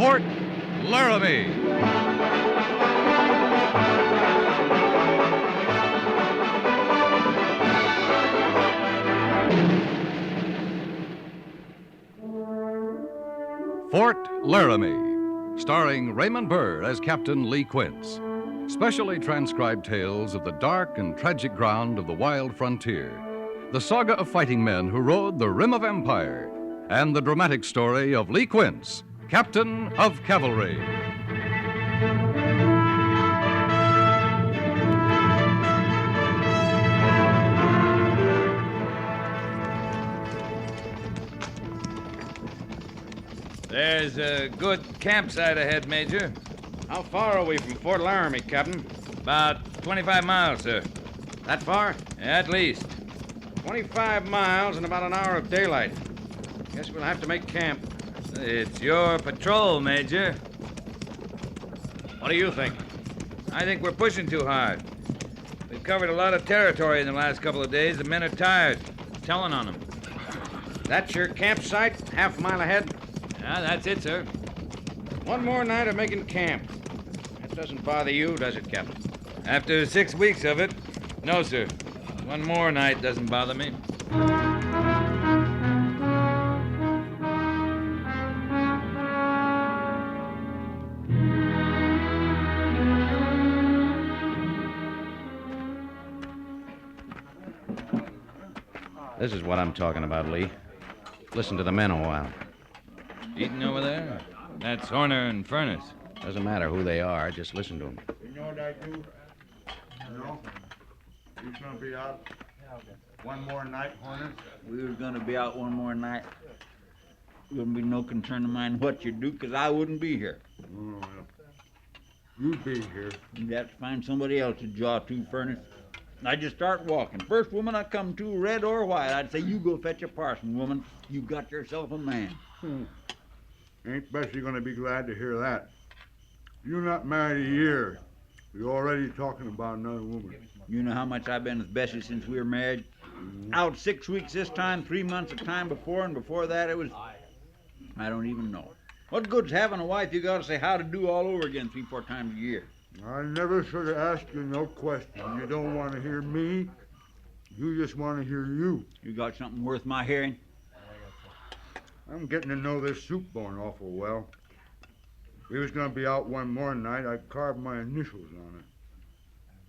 Fort Laramie. Fort Laramie, starring Raymond Burr as Captain Lee Quince. Specially transcribed tales of the dark and tragic ground of the wild frontier, the saga of fighting men who rode the rim of empire, and the dramatic story of Lee Quince, Captain of Cavalry. There's a good campsite ahead, Major. How far are we from Fort Laramie, Captain? About 25 miles, sir. That far? At least. 25 miles and about an hour of daylight. Guess we'll have to make camp. It's your patrol, Major. What do you think? I think we're pushing too hard. We've covered a lot of territory in the last couple of days. The men are tired. Telling on them. That's your campsite, half a mile ahead? Yeah, that's it, sir. One more night of making camp. That doesn't bother you, does it, Captain? After 6 weeks of it, no, sir. One more night doesn't bother me. This is what I'm talking about, Lee. Listen to the men a while. Eating over there? That's Horner and Furnace. Doesn't matter who they are, just listen to them. You know what I do? No? He's gonna be out one more night, Horner? We was gonna be out one more night. Wouldn't be no concern of mine what you do, 'cause I wouldn't be here. Oh, well. You be here. You'd have to find somebody else to jaw to, Furnace. I just start walking. First woman I come to, red or white, I'd say, you go fetch a parson, woman. You got yourself a man. Ain't Bessie gonna be glad to hear that. You're not married a year. You're already talking about another woman. You know how much I've been with Bessie since we were married? Out 6 weeks this time, 3 months of time before, and before that it was... I don't even know. What good's having a wife you gotta say how to do all over again 3-4 times a year? I never should have asked you no question. You don't want to hear me. You just want to hear you. You got something worth my hearing? I'm getting to know this soup bone awful well. If we was going to be out one more night, I'd carve my initials on it.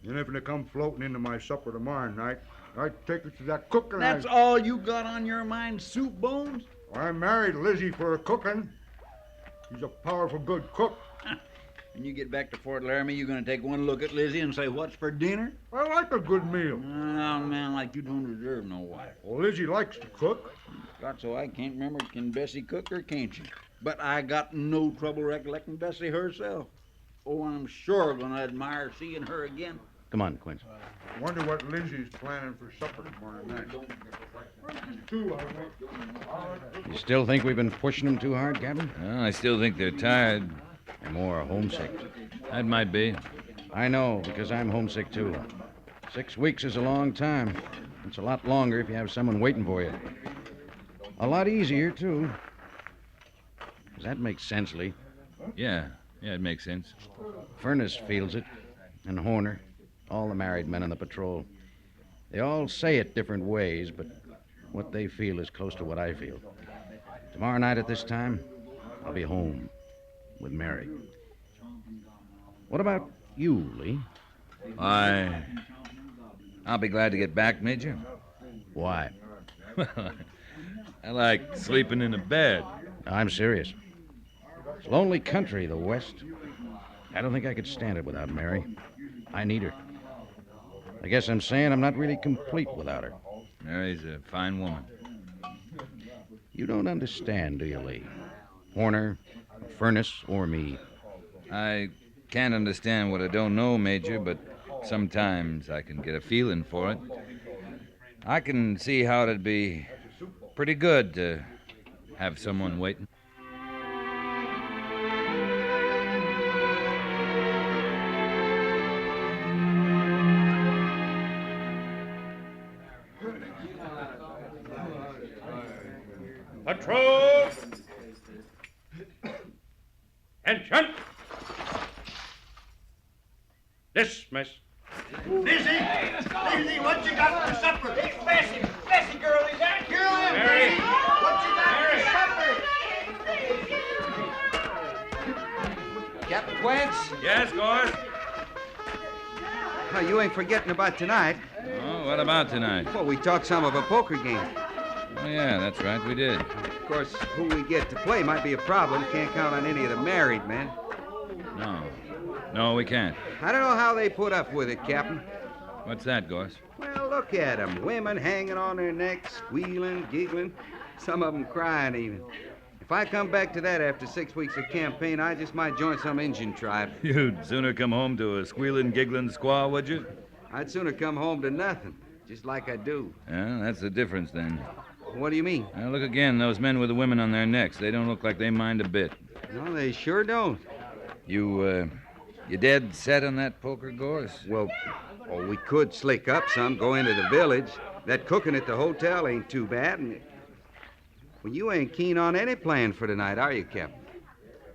And if it come floating into my supper tomorrow night, I'd take it to that cook and That's all you got on your mind, soup bones? I married Lizzie for cooking. She's a powerful good cook. When you get back to Fort Laramie, you're going to take one look at Lizzie and say, what's for dinner? I like a good meal. Oh, man, like you don't deserve no wife. Well, Lizzie likes to cook. God, so I can't remember, can Bessie cook or can't she? But I got no trouble recollecting Bessie herself. Oh, I'm sure going to admire seeing her again. Come on, Quince. Wonder what Lizzie's planning for supper tomorrow night. You still think we've been pushing them too hard, Captain? Well, I still think they're tired. They're more homesick. That might be. I know, because I'm homesick, too. 6 weeks is a long time. It's a lot longer if you have someone waiting for you. A lot easier, too. Does that make sense, Lee? Yeah, it makes sense. Furnace feels it, and Horner, all the married men on the patrol. They all say it different ways, but what they feel is close to what I feel. Tomorrow night at this time, I'll be home with Mary. What about you, Lee? I'll be glad to get back, Major. Why? I like sleeping in a bed. I'm serious. It's lonely country, the West. I don't think I could stand it without Mary. I need her. I guess I'm saying I'm not really complete without her. Mary's a fine woman. You don't understand, do you, Lee? Horner, Furnace, or me. I can't understand what I don't know, Major, but sometimes I can get a feeling for it. I can see how it'd be pretty good to have someone waiting. Patrol! Attention! Dismiss. Lizzie, what you got for supper? It's Bessie. Bessie, girl, is that? Here I am, Mary. Bessie. What you got for supper? Captain Quince? Yes, Gorse? Oh, you ain't forgetting about tonight. Oh, what about tonight? Well, we talked some of a poker game. Oh, yeah, that's right, we did. Of course, who we get to play might be a problem. Can't count on any of the married men. No, we can't. I don't know how they put up with it, Captain. What's that, Gorse? Well, look at 'em. Women hanging on their necks, squealing, giggling. Some of 'em crying even. If I come back to that after 6 weeks of campaign, I just might join some Indian tribe. You'd sooner come home to a squealing, giggling squaw, would you? I'd sooner come home to nothing, just like I do. Yeah, that's the difference, then. What do you mean? Now, look again, those men with the women on their necks. They don't look like they mind a bit. No, they sure don't. You dead set on that poker, Gorse? Well, we could slick up some, go into the village. That cooking at the hotel ain't too bad. And... Well, you ain't keen on any plan for tonight, are you, Captain?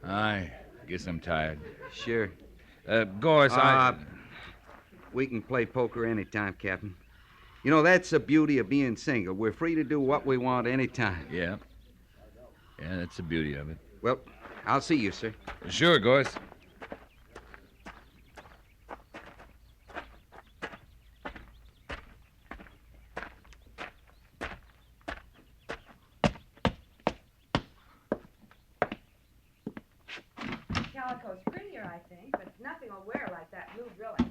I guess I'm tired. Sure. Gorse, We can play poker anytime, Captain. You know, that's the beauty of being single. We're free to do what we want anytime. Yeah. Yeah, that's the beauty of it. Well, I'll see you, sir. Sure, Gorse. Calico's prettier, I think, but nothing will wear like that blue drilling.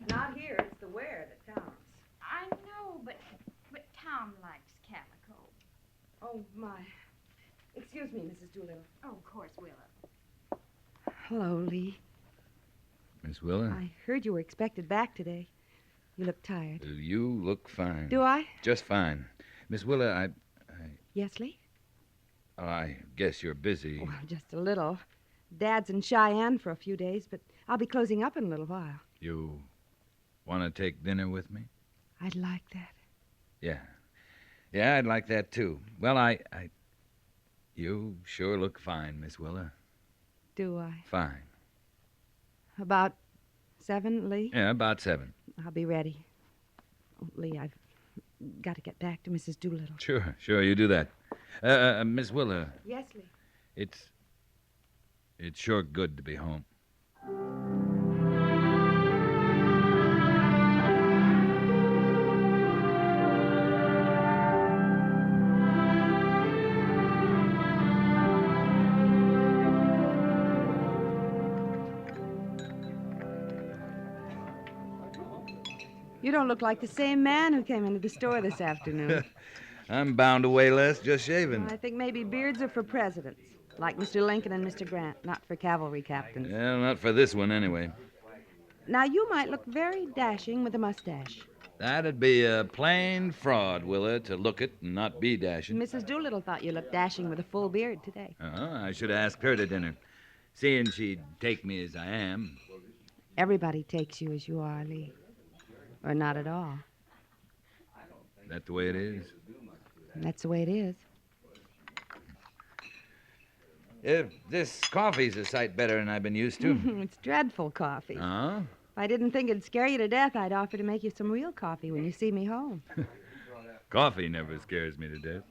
Not here, it's the wear that counts. I know, but Tom likes calico. Oh, my. Excuse me, Mrs. Doolittle. Oh, of course, Willa. Hello, Lee. Miss Willa? I heard you were expected back today. You look tired. You look fine. Do I? Just fine. Miss Willa, Yes, Lee? I guess you're busy. Well, just a little. Dad's in Cheyenne for a few days, but I'll be closing up in a little while. You want to take dinner with me? I'd like that. Yeah. Yeah, I'd like that, too. Well, You sure look fine, Miss Willa. Do I? Fine. About 7, Lee? Yeah, about 7. I'll be ready. Oh, Lee, I've got to get back to Mrs. Doolittle. Sure, you do that. Miss Willa, Yes, Lee. it's sure good to be home. You don't look like the same man who came into the store this afternoon. I'm bound to weigh less just shaving. I think maybe beards are for presidents, like Mr. Lincoln and Mr. Grant, not for cavalry captains. Well, not for this one, anyway. Now, you might look very dashing with a mustache. That'd be a plain fraud, Willa, to look it and not be dashing. Mrs. Doolittle thought you looked dashing with a full beard today. I should have asked her to dinner, seeing she'd take me as I am. Everybody takes you as you are, Lee. Or not at all. That the way it is? That's the way it is. This coffee's a sight better than I've been used to. It's dreadful coffee. Oh? If I didn't think it'd scare you to death, I'd offer to make you some real coffee when you see me home. Coffee never scares me to death.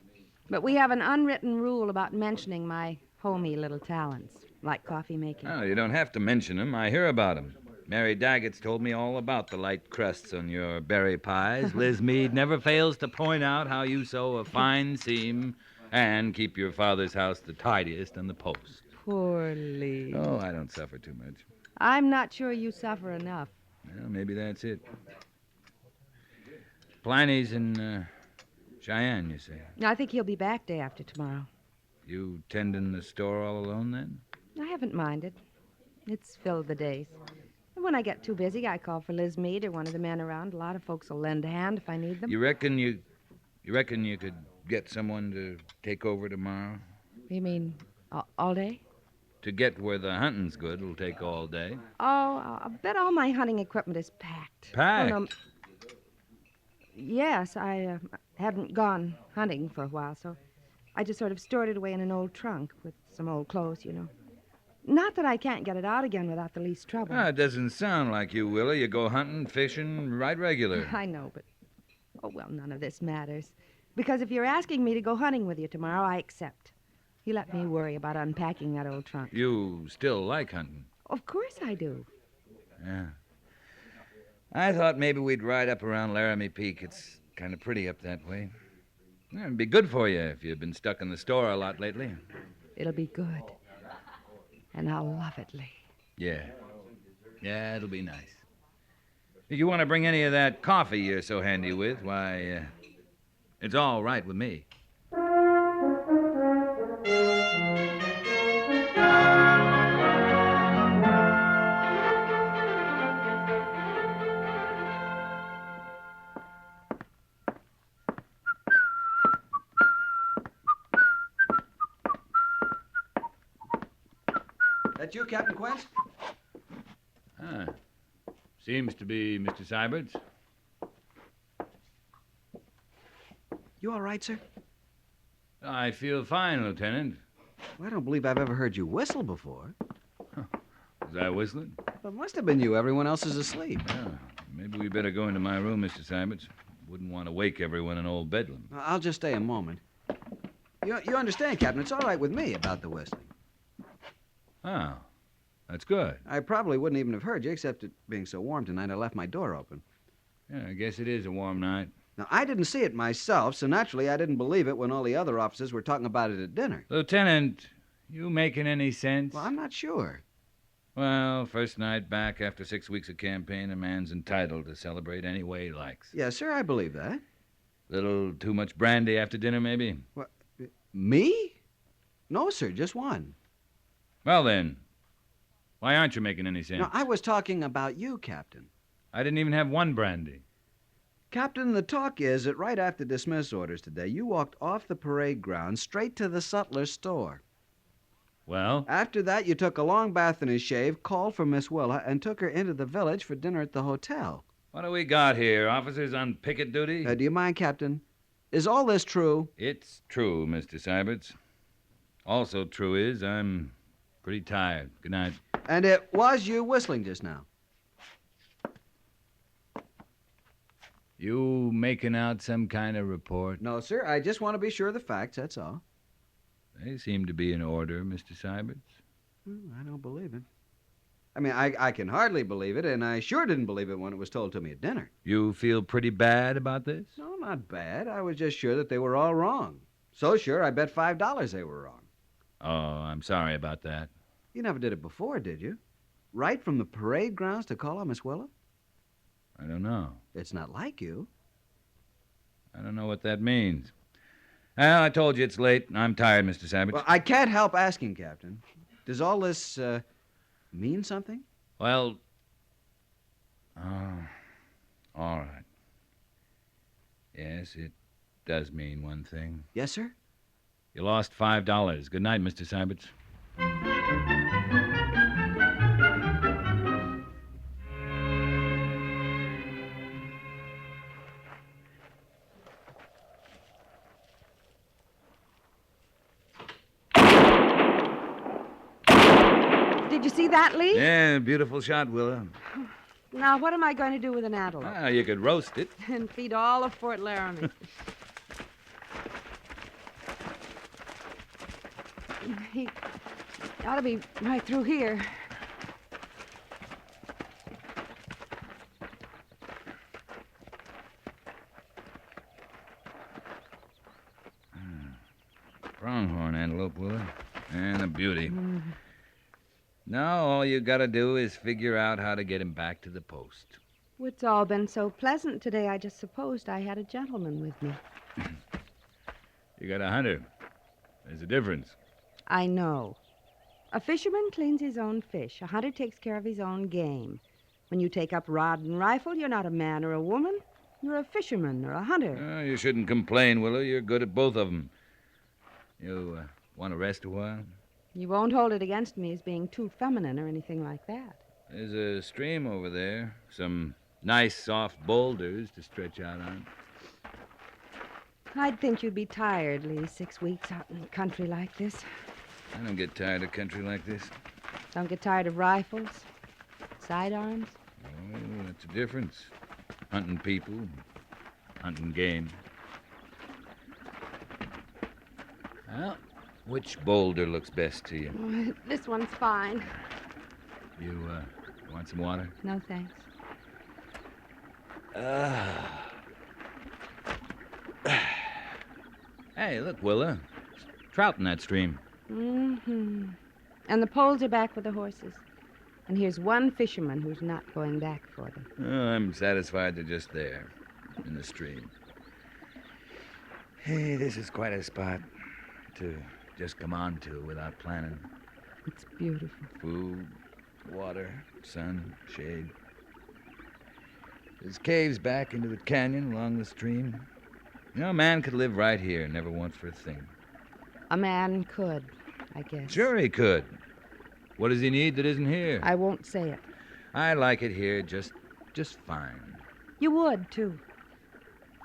But we have an unwritten rule about mentioning my homey little talents, like coffee making. Oh, you don't have to mention them. I hear about them. Mary Daggett's told me all about the light crusts on your berry pies. Liz Meade never fails to point out how you sew a fine seam and keep your father's house the tidiest on the post. Poor Lee. Oh, I don't suffer too much. I'm not sure you suffer enough. Well, maybe that's it. Pliny's in Cheyenne, you say? I think he'll be back day after tomorrow. You tending the store all alone, then? I haven't minded. It's filled the days. And when I get too busy, I call for Liz Meade or one of the men around. A lot of folks will lend a hand if I need them. You reckon you could get someone to take over tomorrow? You mean all day? To get where the hunting's good, it'll take all day. Oh, I bet all my hunting equipment is packed. Packed? Oh, no. Yes, I hadn't gone hunting for a while, so I just sort of stored it away in an old trunk with some old clothes, you know. Not that I can't get it out again without the least trouble. It doesn't sound like you, Willa. You go hunting, fishing, right regular. I know, but... Oh, well, none of this matters. Because if you're asking me to go hunting with you tomorrow, I accept. You let me worry about unpacking that old trunk. You still like hunting? Of course I do. Yeah. I thought maybe we'd ride up around Laramie Peak. It's kind of pretty up that way. Yeah, it'd be good for you if you've been stuck in the store a lot lately. It'll be good. And I'll love it, Lee. Yeah. Yeah, it'll be nice. If you want to bring any of that coffee you're so handy with, why, it's all right with me. That you, Captain Quince? Seems to be Mr. Syberts. You all right, sir? I feel fine, Lieutenant. Well, I don't believe I've ever heard you whistle before. Was I whistling? Well, it must have been you. Everyone else is asleep. Yeah. Maybe we better go into my room, Mr. Syberts. Wouldn't want to wake everyone in old Bedlam. I'll just stay a moment. You understand, Captain, it's all right with me about the whistling. Oh, that's good. I probably wouldn't even have heard you, except it being so warm tonight, I left my door open. Yeah, I guess it is a warm night. Now, I didn't see it myself, so naturally I didn't believe it when all the other officers were talking about it at dinner. Lieutenant, you making any sense? Well, I'm not sure. Well, first night back after 6 weeks of campaign, a man's entitled to celebrate any way he likes. Yes, sir, I believe that. Little too much brandy after dinner, maybe? What? Me? No, sir, just one. Well, then, why aren't you making any sense? No, I was talking about you, Captain. I didn't even have one brandy. Captain, the talk is that right after dismiss orders today, you walked off the parade ground straight to the sutler's store. Well? After that, you took a long bath and a shave, called for Miss Willa, and took her into the village for dinner at the hotel. What do we got here? Officers on picket duty? Do you mind, Captain? Is all this true? It's true, Mr. Syberts. Also true is I'm pretty tired. Good night. And it was you whistling just now. You making out some kind of report? No, sir. I just want to be sure of the facts, that's all. They seem to be in order, Mr. Syberts. I don't believe it. I mean, I can hardly believe it, and I sure didn't believe it when it was told to me at dinner. You feel pretty bad about this? No, not bad. I was just sure that they were all wrong. So sure, I bet $5 they were wrong. Oh, I'm sorry about that. You never did it before, did you? Right from the parade grounds to call on Miss Willa? I don't know. It's not like you. I don't know what that means. Well, I told you it's late. I'm tired, Mr. Syberts. Well, I can't help asking, Captain. Does all this mean something? Well, all right. Yes, it does mean one thing. Yes, sir? You lost $5. Good night, Mr. Syberts. Did you see that, Lee? Yeah, beautiful shot, Willa. Now, what am I going to do with an antelope? You could roast it. And feed all of Fort Laramie. He ought to be right through here. Pronghorn antelope, Willa. And a beauty. Now all you gotta do is figure out how to get him back to the post. It's all been so pleasant today, I just supposed I had a gentleman with me. You got a hunter. There's a difference. I know. A fisherman cleans his own fish. A hunter takes care of his own game. When you take up rod and rifle, you're not a man or a woman. You're a fisherman or a hunter. You shouldn't complain, Willa. You're good at both of them. You want to rest a while? You won't hold it against me as being too feminine or anything like that. There's a stream over there. Some nice, soft boulders to stretch out on. I'd think you'd be tired, Lee, 6 weeks out in the country like this. I don't get tired of country like this. Don't get tired of rifles, sidearms? Oh, that's a difference. Hunting people, hunting game. Well, which boulder looks best to you? Oh, this one's fine. You, want some water? No, thanks. Hey, look, Willa. Trout in that stream. Mm-hmm. And the poles are back with the horses. And here's one fisherman who's not going back for them. Oh, I'm satisfied they're just there, in the stream. Hey, this is quite a spot to just come on to without planning. It's beautiful. Food, water, sun, shade. There's caves back into the canyon along the stream. You know, a man could live right here and never want for a thing. A man could, I guess. Sure he could. What does he need that isn't here? I won't say it. I like it here just fine. You would, too.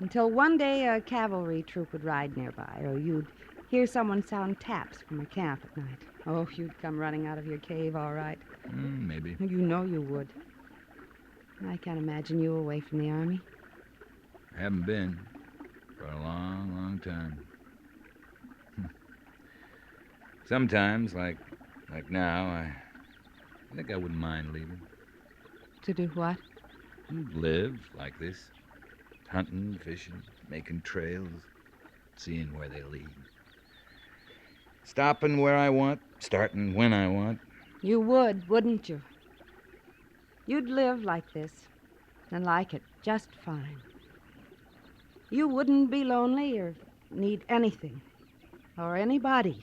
Until one day a cavalry troop would ride nearby, or you'd hear someone sound taps from a camp at night. Oh, you'd come running out of your cave, all right. Maybe. You know you would. I can't imagine you away from the Army. I haven't been for a long, long time. Sometimes, like now, I think I wouldn't mind leaving. To do what? Live like this. Hunting, fishing, making trails, seeing where they lead. Stopping where I want, starting when I want. You would, wouldn't you? You'd live like this, and like it just fine. You wouldn't be lonely or need anything, or anybody.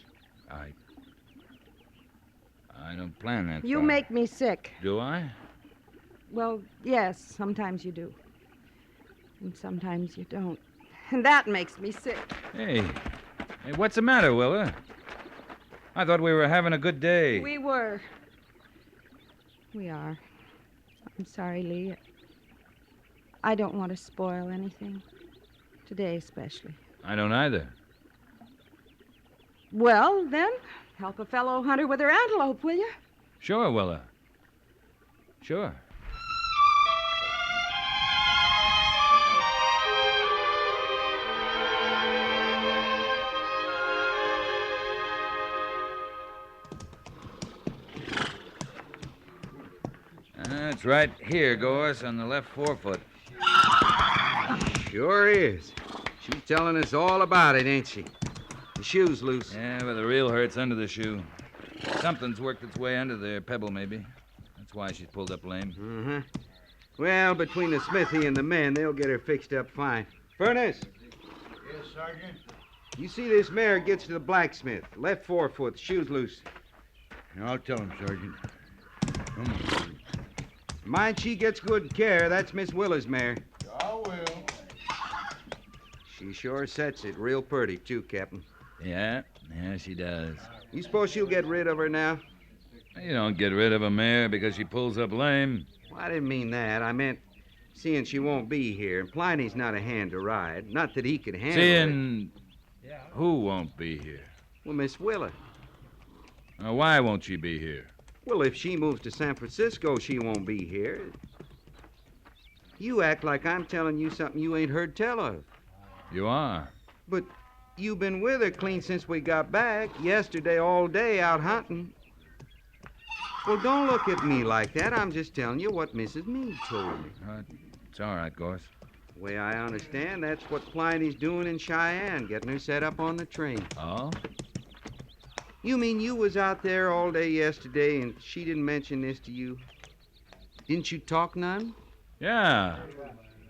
I don't plan that You far. make me sick. Do I? Well, yes, sometimes you do. And sometimes you don't. And that makes me sick. Hey, what's the matter, Willa? I thought we were having a good day. We were. We are. I'm sorry, Lee. I don't want to spoil anything. Today, especially. I don't either. Well, then, help a fellow hunter with her antelope, will you? Sure, Willa. Sure. That's right here, Gorse, on the left forefoot. Sure is. She's telling us all about it, ain't she? The shoe's loose. Yeah, but the real hurt's under the shoe. Something's worked its way under there, pebble maybe. That's why she's pulled up lame. Uh-huh. Well, between the smithy and the men, they'll get her fixed up fine. Furnace, Yes, Sergeant? you see this mare gets to the blacksmith. Left forefoot, the shoe's loose. I'll tell him, Sergeant. Come on. Mind she gets good care. That's Miss Willa's mare. I will. She sure sets it real pretty, too, Captain. Yeah, she does. You suppose she'll get rid of her now? You don't get rid of a mare because she pulls up lame. Well, I didn't mean that. I meant seeing she won't be here. And Pliny's not a hand to ride. Not that he could handle it. Seeing who won't be here? Well, Miss Willa. Now, why won't she be here? Well, if she moves to San Francisco, she won't be here. You act like I'm telling you something you ain't heard tell of. You are. But you've been with her clean since we got back. Yesterday, all day, out hunting. Well, don't look at me like that. I'm just telling you what Mrs. Meade told me. It's all right, Gorse. The way I understand, that's what Pliny's doing in Cheyenne, getting her set up on the train. Oh? You mean you was out there all day yesterday and she didn't mention this to you? Didn't you talk none? Yeah.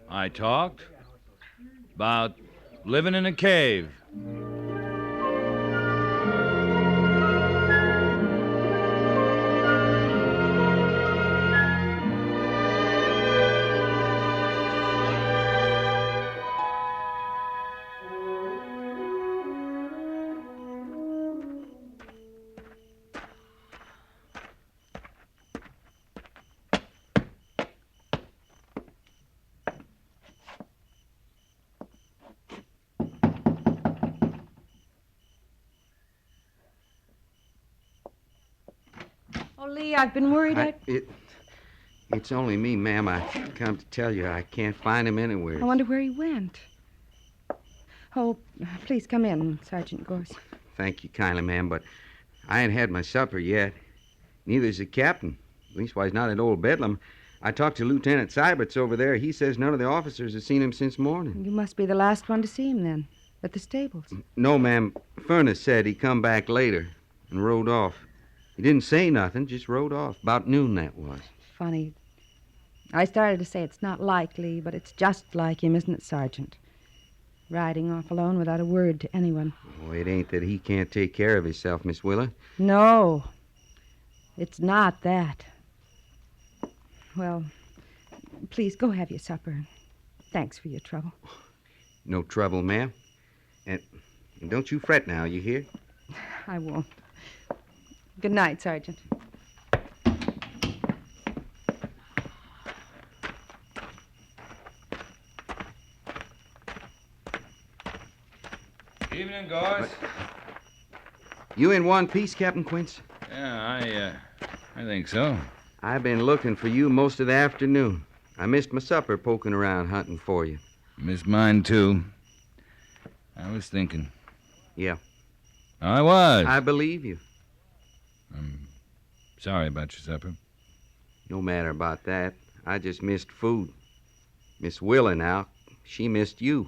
I talked about living in a cave. Oh, Lee, I've been worried. It's only me, ma'am. I come to tell you I can't find him anywhere. I wonder where he went. Oh, please come in, Sergeant Gorse. Thank you kindly, ma'am, but I ain't had my supper yet. Neither's the captain. Leastwise, not at Old Bedlam. I talked to Lieutenant Syberts over there. He says none of the officers have seen him since morning. You must be the last one to see him, then, at the stables. No, ma'am. Furnace said he'd come back later and rode off. He didn't say nothing, just rode off. About noon, that was. Funny. I started to say it's not likely, but it's just like him, isn't it, Sergeant? Riding off alone without a word to anyone. Oh, it ain't that he can't take care of himself, Miss Willa. No, it's not that. Well, please go have your supper. Thanks for your trouble. No trouble, ma'am. And don't you fret now, you hear? I won't. Good night, Sergeant. Evening, Gorse. You in one piece, Captain Quince? Yeah, I think so. I've been looking for you most of the afternoon. I missed my supper poking around hunting for you. Missed mine, too. I was thinking. Yeah. I was. I believe you. I'm sorry about your supper. No matter about that. I just missed food. Miss Willa now, she missed you.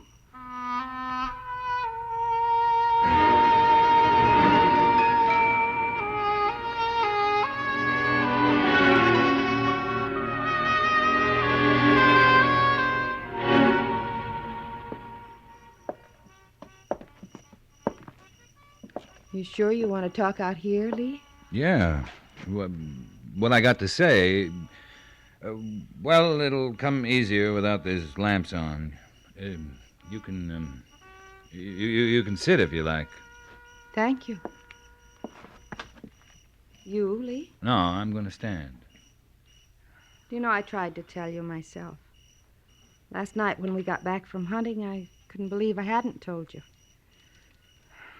You sure you want to talk out here, Lee? Yeah. What I got to say... well, it'll come easier without these lamps on. You can... you can sit if you like. Thank you. You, Lee? No, I'm going to stand. Do you know, I tried to tell you myself. Last night when we got back from hunting, I couldn't believe I hadn't told you.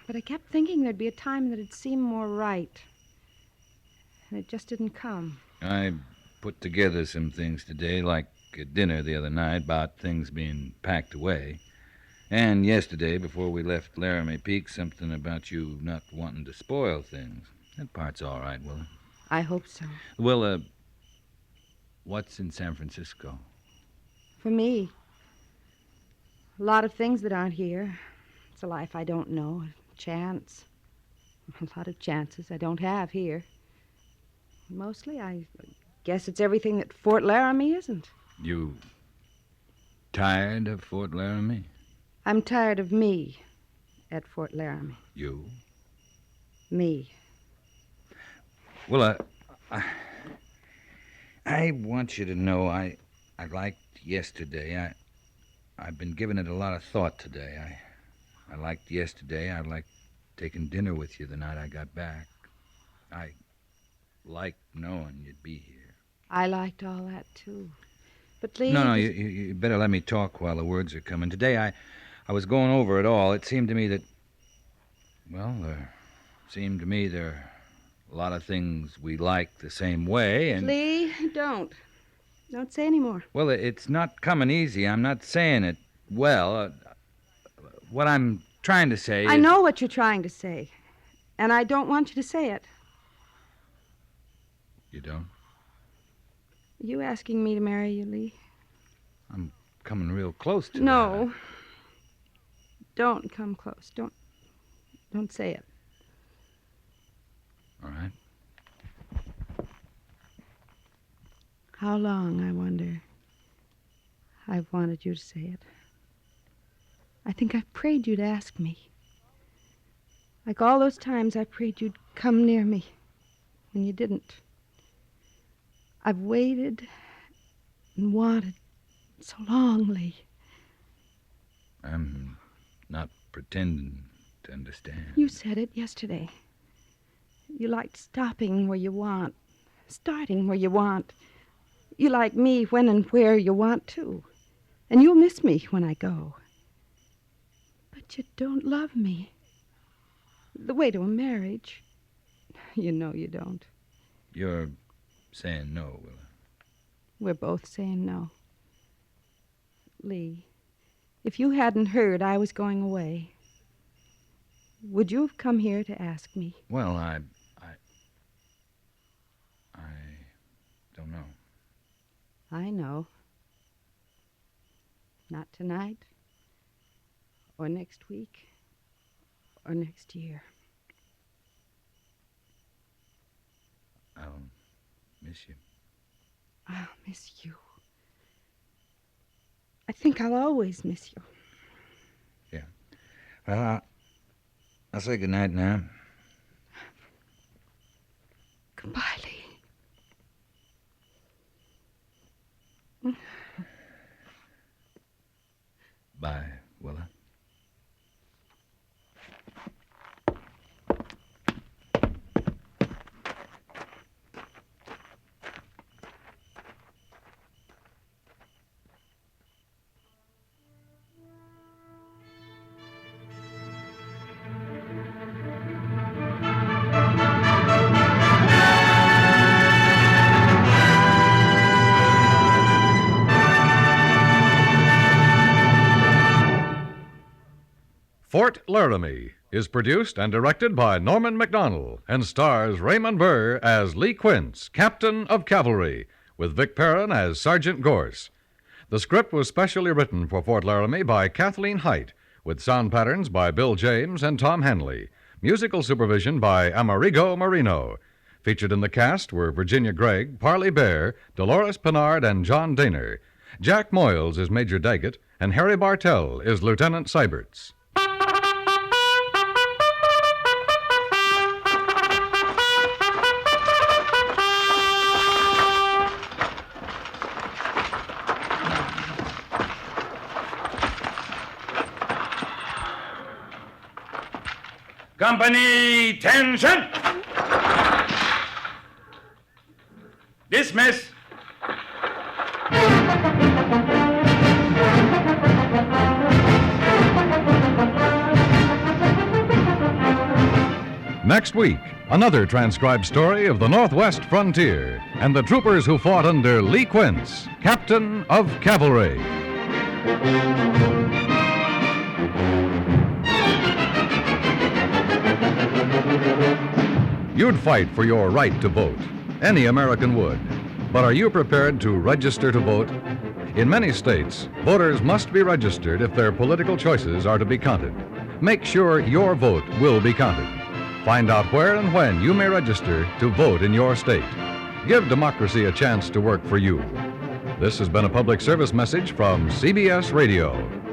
But I kept thinking there'd be a time that'd seem more right. And it just didn't come. I put together some things today, like at dinner the other night, about things being packed away. And yesterday, before we left Laramie Peak, something about you not wanting to spoil things. That part's all right, Willa. I hope so. Willa, what's in San Francisco? For me, a lot of things that aren't here. It's a life I don't know. Chance. A lot of chances I don't have here. Mostly, I guess it's everything that Fort Laramie isn't. You tired of Fort Laramie? I'm tired of me at Fort Laramie. You? Me. Well, I want you to know I liked yesterday. I've been giving it a lot of thought today. I liked yesterday. I liked taking dinner with you the night I got back. I liked knowing you'd be here. I liked all that, too. But Lee... No, you better let me talk while the words are coming. Today, I was going over it all. It seemed to me that... Well, there seemed to me there are a lot of things we like the same way, and... Lee, don't. Don't say any more. Well, it's not coming easy. I'm not saying it well. What I'm trying to say is... I know what you're trying to say, and I don't want you to say it. You don't? Are you asking me to marry you, Lee? I'm coming real close to No. that. Don't come close. Don't say it. All right. How long, I wonder, I've wanted you to say it. I think I've prayed you to ask me. Like all those times I prayed you'd come near me, and you didn't. I've waited and wanted so long, Lee. I'm not pretending to understand. You said it yesterday. You liked stopping where you want, starting where you want. You like me when and where you want to. And you'll miss me when I go. But you don't love me. The way to a marriage. You know you don't. You're saying no, Willa. We're both saying no. Lee, if you hadn't heard I was going away, would you have come here to ask me? Well, I don't know. I know. Not tonight, or next week, or next year. I'll miss you. I'll miss you. I think I'll always miss you. Yeah. Well, I'll say goodnight now. Goodbye, Lee. Bye, Willa. Fort Laramie is produced and directed by Norman Macdonnell and stars Raymond Burr as Lee Quince, Captain of Cavalry, with Vic Perrin as Sergeant Gorse. The script was specially written for Fort Laramie by Kathleen Height, with sound patterns by Bill James and Tom Henley. Musical supervision by Amerigo Marino. Featured in the cast were Virginia Gregg, Parley Bear, Dolores Pennard, and John Daner. Jack Moyles is Major Daggett, and Harry Bartell is Lieutenant Seiberts. Company, tension! Dismiss! Next week, another transcribed story of the Northwest frontier and the troopers who fought under Lee Quince, Captain of Cavalry. You'd fight for your right to vote. Any American would. But are you prepared to register to vote? In many states, voters must be registered if their political choices are to be counted. Make sure your vote will be counted. Find out where and when you may register to vote in your state. Give democracy a chance to work for you. This has been a public service message from CBS Radio.